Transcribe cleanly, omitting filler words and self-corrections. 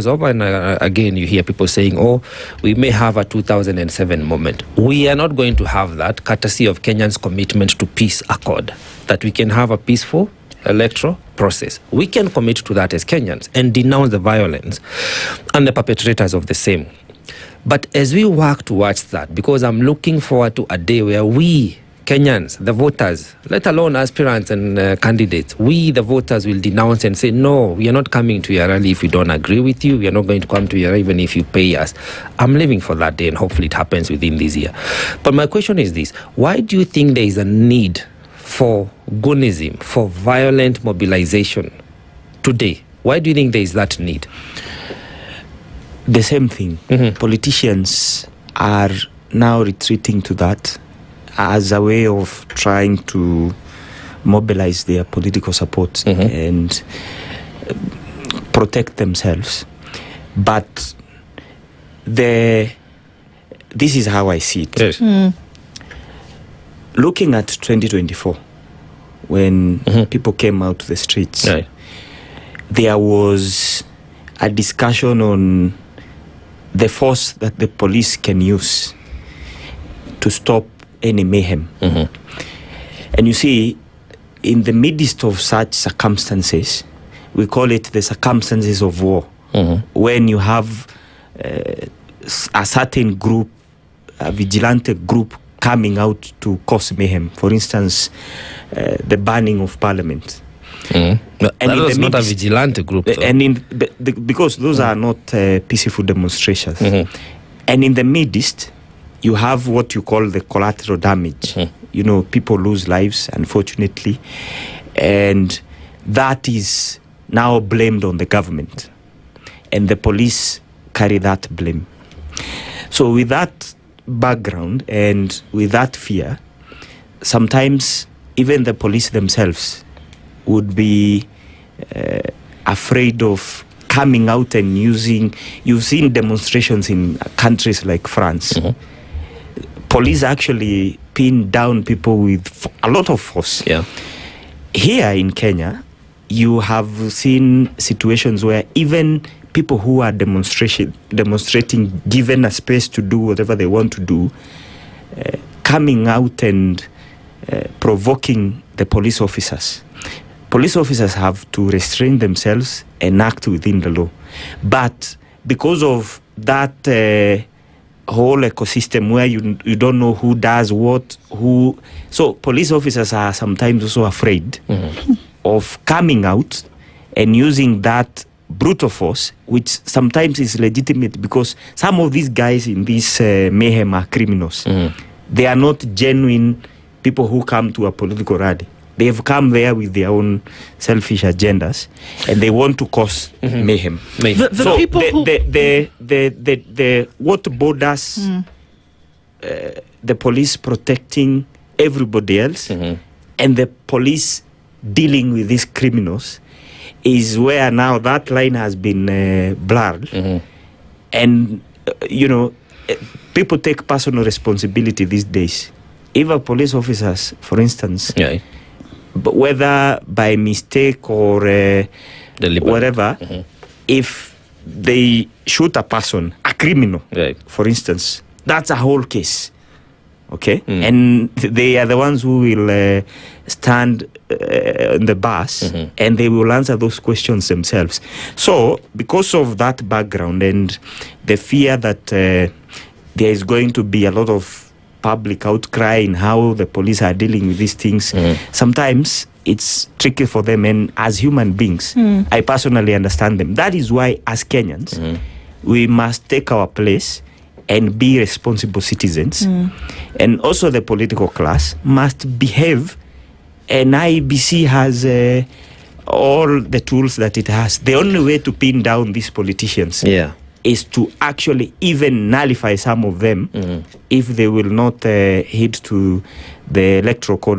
because over and again you hear people saying, oh, we may have a 2007 moment. We are not going to have that, courtesy of Kenyans' commitment to peace accord, that we can have a peaceful electoral process. We can commit to that as Kenyans and denounce the violence and the perpetrators of the same. But as we work towards that, because I'm looking forward to a day where we, Kenyans, the voters, let alone aspirants and candidates, we, the voters, will denounce and say, no, we are not coming to your rally if we don't agree with you. We are not going to come to your rally even if you pay us. I'm living for that day, and hopefully it happens within this year. But my question is this: why do you think there is a need for goonism, for violent mobilization today? Why do you think there is that need? The same thing. Politicians are now retreating to that as a way of trying to mobilize their political support and protect themselves. But this is how I see it. Yes. Looking at 2024, when people came out to the streets, Right. there was a discussion on the force that the police can use to stop any mayhem. And you see, in the midst of such circumstances, we call it the circumstances of war, when you have a certain group, a vigilante group, coming out to cause mayhem. For instance, the burning of Parliament. And that was not a vigilante group, though. And because those are not peaceful demonstrations. And in the midst, you have what you call the collateral damage. You know, people lose lives, unfortunately, and that is now blamed on the government, and the police carry that blame. So with that background and with that fear, sometimes even the police themselves would be afraid of coming out and using. You've seen demonstrations in countries like France. Police actually pin down people with a lot of force. Yeah. Here in Kenya, you have seen situations where even people who are demonstrating, given a space to do whatever they want to do, coming out and provoking the police officers. Police officers have to restrain themselves and act within the law. But because of that whole ecosystem where you don't know who does what, so police officers are sometimes also afraid of coming out and using that brutal force, which sometimes is legitimate, because some of these guys in this mayhem are criminals. They are not genuine people who come to a political rally. They have come there with their own selfish agendas, and they want to cause mayhem. The people what borders the police protecting everybody else and the police dealing with these criminals is where now that line has been blurred. And you know, people take personal responsibility these days. Even police officers, for instance, but whether by mistake or whatever, if they shoot a person, a criminal, for instance, that's a whole case. Okay? And they are the ones who will stand in the bus and they will answer those questions themselves. So, because of that background and the fear that there is going to be a lot of public outcry in how the police are dealing with these things, sometimes it's tricky for them, and as human beings, I personally understand them. That is why, as Kenyans, we must take our place and be responsible citizens. And also the political class must behave, and IEBC has all the tools that it has. The only way to pin down these politicians is to actually even nullify some of them if they will not heed to the electoral code